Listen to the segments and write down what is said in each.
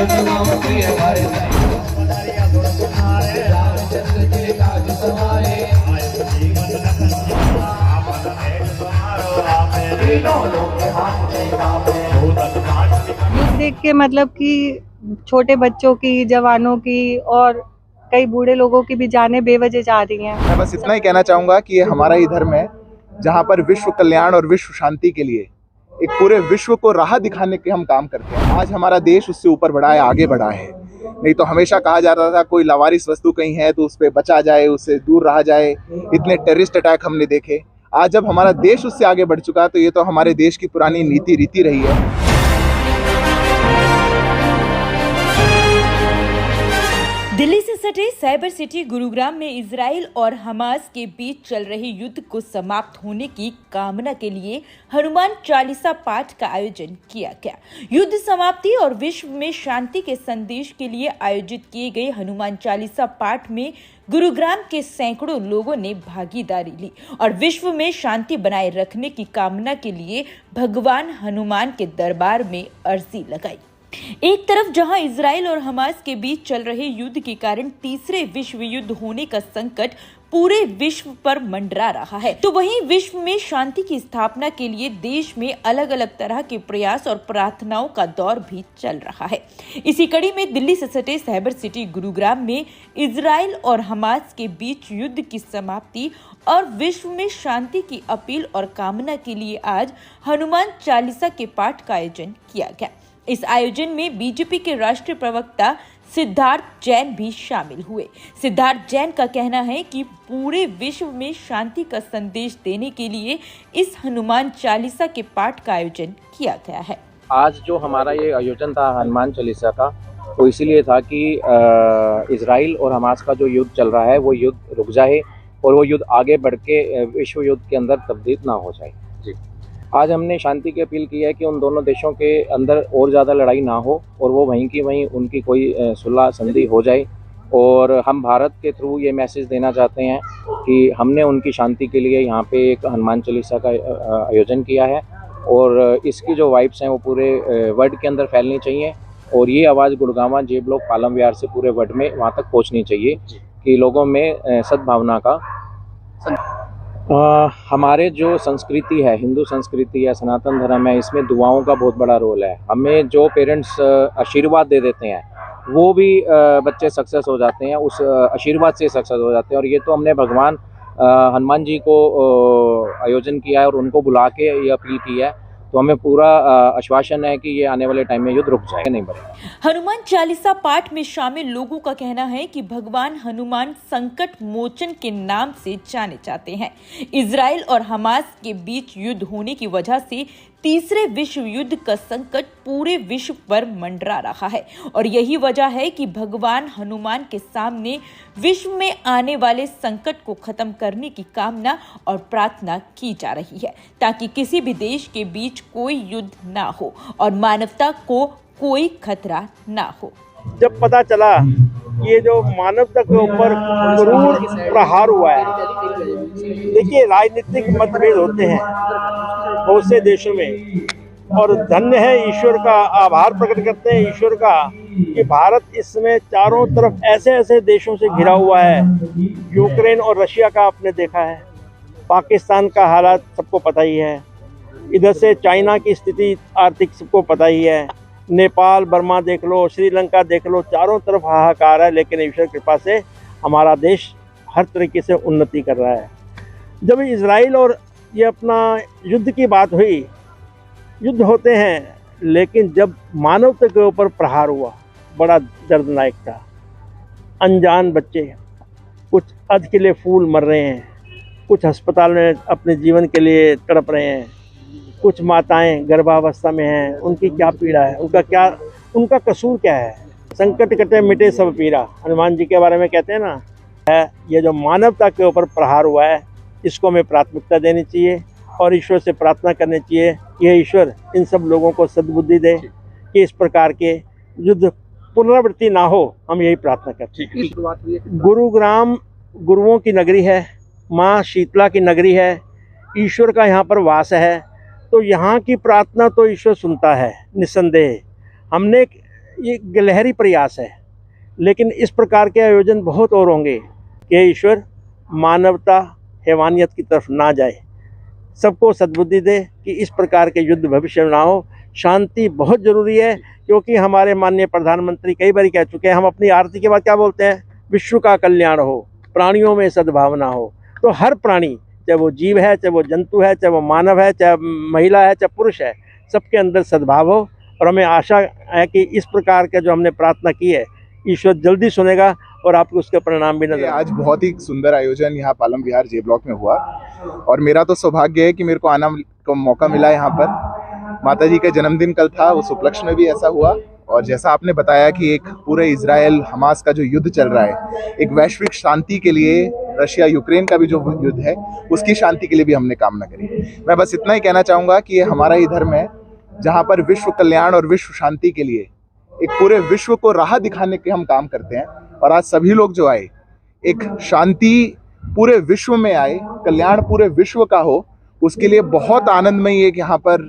युद्ध देख के मतलब कि छोटे बच्चों की, जवानों की और कई बूढ़े लोगों की भी जानें बेवजह जा रही हैं। मैं बस इतना ही कहना चाहूँगा कि ये हमारा ही धर्म है जहाँ पर विश्व कल्याण और विश्व शांति के लिए एक पूरे विश्व को राह दिखाने के हम काम करते हैं। आज हमारा देश उससे ऊपर बढ़ा है, आगे बढ़ा है। नहीं तो हमेशा कहा जाता था कोई लावारिस वस्तु कहीं है तो उस पर बचा जाए, उससे दूर रहा जाए। इतने टेररिस्ट अटैक हमने देखे। आज जब हमारा देश उससे आगे बढ़ चुका तो ये तो हमारे देश की पुरानी नीति रीति रही है। दिल्ली से सटे साइबर सिटी गुरुग्राम में इजराइल और हमास के बीच चल रहे युद्ध को समाप्त होने की कामना के लिए हनुमान चालीसा पाठ का आयोजन किया गया। युद्ध समाप्ति और विश्व में शांति के संदेश के लिए आयोजित किए गए हनुमान चालीसा पाठ में गुरुग्राम के सैकड़ों लोगों ने भागीदारी ली और विश्व में शांति बनाए रखने की कामना के लिए भगवान हनुमान के दरबार में अर्जी लगाई। एक तरफ जहां इजराइल और हमास के बीच चल रहे युद्ध के कारण तीसरे विश्व युद्ध होने का संकट पूरे विश्व पर मंडरा रहा है, तो वहीं विश्व में शांति की स्थापना के लिए देश में अलग अलग तरह के प्रयास और प्रार्थनाओं का दौर भी चल रहा है। इसी कड़ी में दिल्ली से सटे साइबर सिटी गुरुग्राम में इजराइल और हमास के बीच युद्ध की समाप्ति और विश्व में शांति की अपील और कामना के लिए आज हनुमान चालीसा के पाठ का आयोजन किया गया। इस आयोजन में बीजेपी के राष्ट्रीय प्रवक्ता सिद्धार्थ जैन भी शामिल हुए। सिद्धार्थ जैन का कहना है कि पूरे विश्व में शांति का संदेश देने के लिए इस हनुमान चालीसा के पाठ का आयोजन किया गया है। आज जो हमारा ये आयोजन था हनुमान चालीसा का, वो इसीलिए था कि इजराइल और हमास का जो युद्ध चल रहा है वो युद्ध रुक जाए और वो युद्ध आगे बढ़ के विश्व युद्ध के अंदर तब्दील ना हो जाए। जी, आज हमने शांति की अपील की है कि उन दोनों देशों के अंदर और ज़्यादा लड़ाई ना हो और वो वहीं की वहीं उनकी कोई सुलह संधि हो जाए। और हम भारत के थ्रू ये मैसेज देना चाहते हैं कि हमने उनकी शांति के लिए यहाँ पे एक हनुमान चालीसा का आयोजन किया है और इसकी जो वाइब्स हैं वो पूरे वर्ल्ड के अंदर फैलनी चाहिए और ये आवाज़ गुड़गांव, जे ब्लॉक, पालम विहार से पूरे वर्ल्ड में वहाँ तक पहुँचनी चाहिए कि लोगों में सद्भावना का हमारे जो संस्कृति है, हिंदू संस्कृति है, सनातन धर्म है, इसमें दुआओं का बहुत बड़ा रोल है। हमें जो पेरेंट्स आशीर्वाद दे देते हैं वो भी बच्चे सक्सेस हो जाते हैं, उस आशीर्वाद से सक्सेस हो जाते हैं। और ये तो हमने भगवान हनुमान जी को आयोजन किया है और उनको बुला के ये अपील की है, तो हमें पूरा आश्वासन है कि ये आने वाले टाइम में युद्ध रुक जाएगा, नहीं बढ़ेगा। हनुमान चालीसा पाठ में शामिल लोगों का कहना है कि भगवान हनुमान संकट मोचन के नाम से जाने जाते हैं। इजराइल और हमास के बीच युद्ध होने की वजह से तीसरे विश्व युद्ध का संकट पूरे विश्व पर मंडरा रहा है और यही वजह है कि भगवान हनुमान के सामने विश्व में आने वाले संकट को खत्म करने की कामना और प्रार्थना की जा रही है ताकि किसी भी देश के बीच कोई युद्ध ना हो और मानवता को कोई खतरा ना हो। जब पता चला ये जो मानवता के ऊपर क्रूर प्रहार हुआ है, देखिए राजनीतिक मतभेद होते हैं बहुत से देशों में और धन्य है, ईश्वर का आभार प्रकट करते हैं ईश्वर का कि भारत इस समय चारों तरफ ऐसे ऐसे देशों से घिरा हुआ है। यूक्रेन और रशिया का आपने देखा है, पाकिस्तान का हालात सबको पता ही है, इधर से चाइना की स्थिति आर्थिक सबको पता ही है, नेपाल, बर्मा देख लो, श्रीलंका देख लो, चारों तरफ हाहाकार है। लेकिन ईश्वर कृपा से हमारा देश हर तरीके से उन्नति कर रहा है। जब इजराइल और ये अपना युद्ध की बात हुई, युद्ध होते हैं, लेकिन जब मानवता के ऊपर प्रहार हुआ बड़ा दर्दनाक था। अनजान बच्चे, कुछ अधकिले फूल मर रहे हैं, कुछ अस्पताल में अपने जीवन के लिए तड़प रहे हैं, कुछ माताएं गर्भावस्था में हैं, उनकी क्या पीड़ा है, उनका कसूर क्या है। संकट कटे मिटे सब पीड़ा, हनुमान जी के बारे में कहते हैं ना, है ये जो मानवता के ऊपर प्रहार हुआ है इसको हमें प्राथमिकता देनी चाहिए और ईश्वर से प्रार्थना करनी चाहिए कि हे ईश्वर इन सब लोगों को सद्बुद्धि दे कि इस प्रकार के युद्ध पुनरावृत्ति ना हो। हम यही प्रार्थना करते हैं। गुरुग्राम गुरुओं की नगरी है, माँ शीतला की नगरी है, ईश्वर का यहाँ पर वास है, तो यहाँ की प्रार्थना तो ईश्वर सुनता है निस्संदेह। हमने ये गिलहरी प्रयास है, लेकिन इस प्रकार के आयोजन बहुत और होंगे कि ईश्वर मानवता हैवानियत की तरफ ना जाए, सबको सद्बुद्धि दे कि इस प्रकार के युद्ध भविष्य में ना हो। शांति बहुत ज़रूरी है, क्योंकि हमारे माननीय प्रधानमंत्री कई बार कह चुके हैं, हम अपनी आरती के बाद क्या बोलते हैं, विश्व का कल्याण हो, प्राणियों में सद्भावना हो। तो हर प्राणी, चाहे वो जीव है, चाहे वो जंतु है, चाहे वो मानव है, चाहे महिला है, चाहे पुरुष है, सबके अंदर सद्भाव हो। और हमें आशा है कि इस प्रकार का जो हमने प्रार्थना की है, ईश्वर जल्दी सुनेगा और आपको उसके परिणाम भी नजर। आज बहुत ही सुंदर आयोजन यहाँ पालम विहार जे ब्लॉक में हुआ और मेरा तो सौभाग्य है कि मेरे को आना को मौका मिला यहाँ पर। माता जी का जन्मदिन कल था, उस उपलक्ष्य में भी ऐसा हुआ। और जैसा आपने बताया कि एक पूरे इजराइल हमास का जो युद्ध चल रहा है, एक वैश्विक शांति के लिए, रशिया यूक्रेन का भी जो युद्ध है उसकी शांति के लिए भी हमने कामना करी। मैं बस इतना ही कहना चाहूँगा कि ये हमारा ही धर्म है जहाँ पर विश्व कल्याण और विश्व शांति के लिए एक पूरे विश्व को राह दिखाने के हम काम करते हैं। और आज सभी लोग जो आए, एक शांति पूरे विश्व में आए, कल्याण पूरे विश्व का हो, उसके लिए बहुत आनंदमयी एक यहाँ पर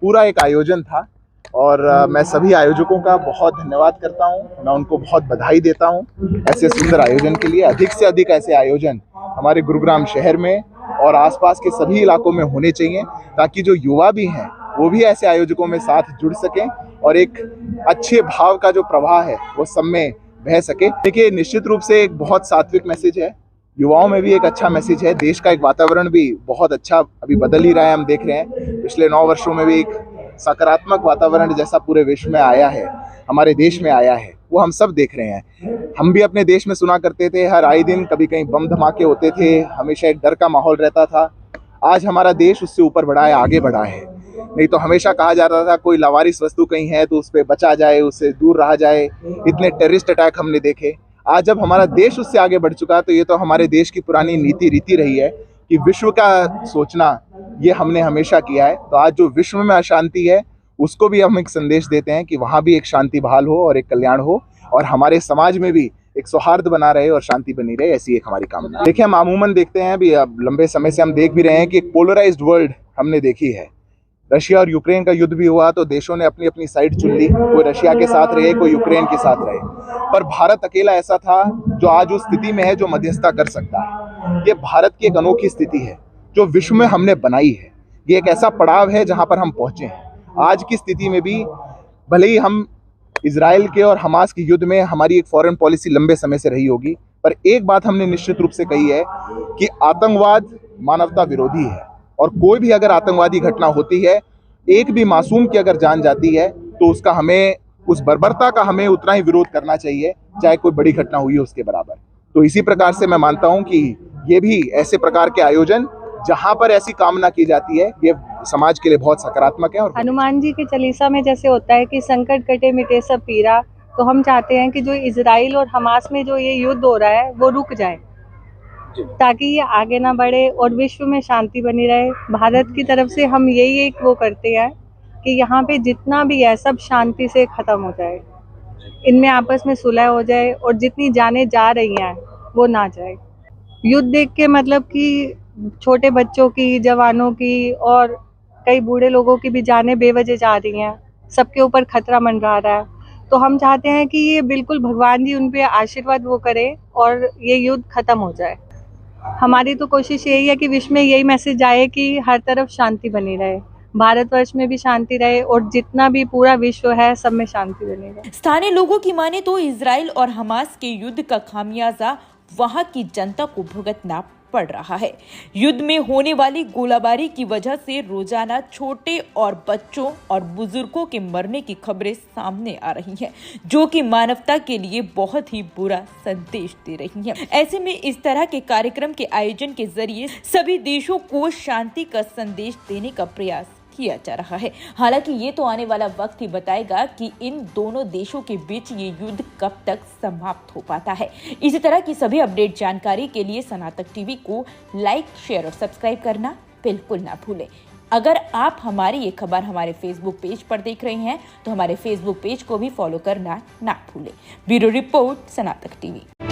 पूरा एक आयोजन था। और मैं सभी आयोजकों का बहुत धन्यवाद करता हूँ, मैं उनको बहुत बधाई देता हूँ ऐसे सुंदर आयोजन के लिए। अधिक से अधिक ऐसे आयोजन हमारे गुरुग्राम शहर में और आसपास के सभी इलाकों में होने चाहिए, ताकि जो युवा भी हैं वो भी ऐसे आयोजकों में साथ जुड़ सकें और एक अच्छे भाव का जो प्रवाह है वो सब में बह सके। देखिए, निश्चित रूप से एक बहुत सात्विक मैसेज है, युवाओं में भी एक अच्छा मैसेज है। देश का एक वातावरण भी बहुत अच्छा अभी बदल ही रहा है, हम देख रहे हैं। पिछले 9 वर्षों में भी एक सकारात्मक वातावरण जैसा पूरे विश्व में आया है, हमारे देश में आया है, वो हम सब देख रहे हैं। हम भी अपने देश में सुना करते थे, हर आए दिन कभी कहीं बम धमाके होते थे, हमेशा एक डर का माहौल रहता था। आज हमारा देश उससे ऊपर बढ़ा है, आगे बढ़ा है। नहीं तो हमेशा कहा जाता था कोई लावारिस वस्तु कहीं है तो उस पर बचा जाए, उससे दूर रहा जाए। इतने टेररिस्ट अटैक हमने देखे। आज जब हमारा देश उससे आगे बढ़ चुका, तो ये तो हमारे देश की पुरानी नीति रीति रही है कि विश्व का सोचना, ये हमने हमेशा किया है। तो आज जो विश्व में अशांति है उसको भी हम एक संदेश देते हैं कि वहाँ भी एक शांति बहाल हो और एक कल्याण हो, और हमारे समाज में भी एक सौहार्द बना रहे और शांति बनी रहे, ऐसी एक हमारी कामना। देखिए, हम अमूमन देखते हैं अभी, अब लंबे समय से हम देख भी रहे हैं कि एक पोलराइज्ड वर्ल्ड हमने देखी है। रशिया और यूक्रेन का युद्ध भी हुआ तो देशों ने अपनी अपनी साइड चुन ली, कोई रशिया के साथ रहे, कोई यूक्रेन के साथ रहे। पर भारत अकेला ऐसा था जो आज उस स्थिति में है जो मध्यस्थता कर सकता है। ये भारत की एक अनोखी स्थिति है जो विश्व में हमने बनाई है। ये एक ऐसा पड़ाव है जहां पर हम पहुंचे हैं। आज की स्थिति में भी भले ही हम इजराइल के और हमास के युद्ध में हमारी एक फॉरेन पॉलिसी लंबे समय से रही होगी, पर एक बात हमने निश्चित रूप से कही है कि आतंकवाद मानवता विरोधी है। और कोई भी अगर आतंकवादी घटना होती है, एक भी मासूम की अगर जान जाती है, तो उसका हमें, उस बर्बरता का हमें उतना ही विरोध करना चाहिए, चाहे कोई बड़ी घटना हुई हो उसके बराबर। तो इसी प्रकार से मैं मानता हूं कि ये भी ऐसे प्रकार के आयोजन जहां पर ऐसी कामना की जाती है, ये समाज के लिए बहुत सकारात्मक है। और हनुमान जी के चालीसा में जैसे होता है कि संकट कटे मिटे सब पीरा, तो हम चाहते हैं कि जो इजराइल और हमास में जो ये युद्ध हो रहा है वो रुक जाए, ताकि ये आगे ना बढ़े और विश्व में शांति बनी रहे। भारत की तरफ से हम यही एक वो करते हैं कि यहाँ पे जितना भी है सब शांति से खत्म हो जाए, इनमें आपस में सुलह हो जाए और जितनी जाने जा रही हैं वो ना जाए। युद्ध देख के मतलब कि छोटे बच्चों की, जवानों की और कई बूढ़े लोगों की भी जानें बेवजह जा रही हैं, सबके ऊपर खतरा मंडरा रहा है। तो हम चाहते हैं कि ये बिल्कुल भगवान जी उन पे आशीर्वाद वो करें और ये युद्ध खत्म हो जाए। हमारी तो कोशिश यही है कि विश्व में यही मैसेज आए कि हर तरफ शांति बनी रहे, भारतवर्ष में भी शांति रहे और जितना भी पूरा विश्व है सब में शांति बनी रहे। स्थानीय लोगों की माने तो इजराइल और हमास के युद्ध का खामियाजा वहां की जनता को भुगतना पड़ रहा है। युद्ध में होने वाली गोलाबारी की वजह से रोजाना छोटे और बच्चों और बुजुर्गों के मरने की खबरें सामने आ रही हैं, जो कि मानवता के लिए बहुत ही बुरा संदेश दे रही हैं। ऐसे में इस तरह के कार्यक्रम के आयोजन के जरिए सभी देशों को शांति का संदेश देने का प्रयास किया जा रहा है। हालांकि ये तो आने वाला वक्त ही बताएगा कि इन दोनों देशों के बीच ये युद्ध कब तक समाप्त हो पाता है। इसी तरह की सभी अपडेट जानकारी के लिए सनातक टीवी को लाइक, शेयर और सब्सक्राइब करना बिल्कुल ना भूलें। अगर आप हमारी ये खबर हमारे फेसबुक पेज पर देख रहे हैं तो हमारे फेसबुक पेज को भी फॉलो करना ना भूलें। ब्यूरो रिपोर्ट, सनातक टीवी।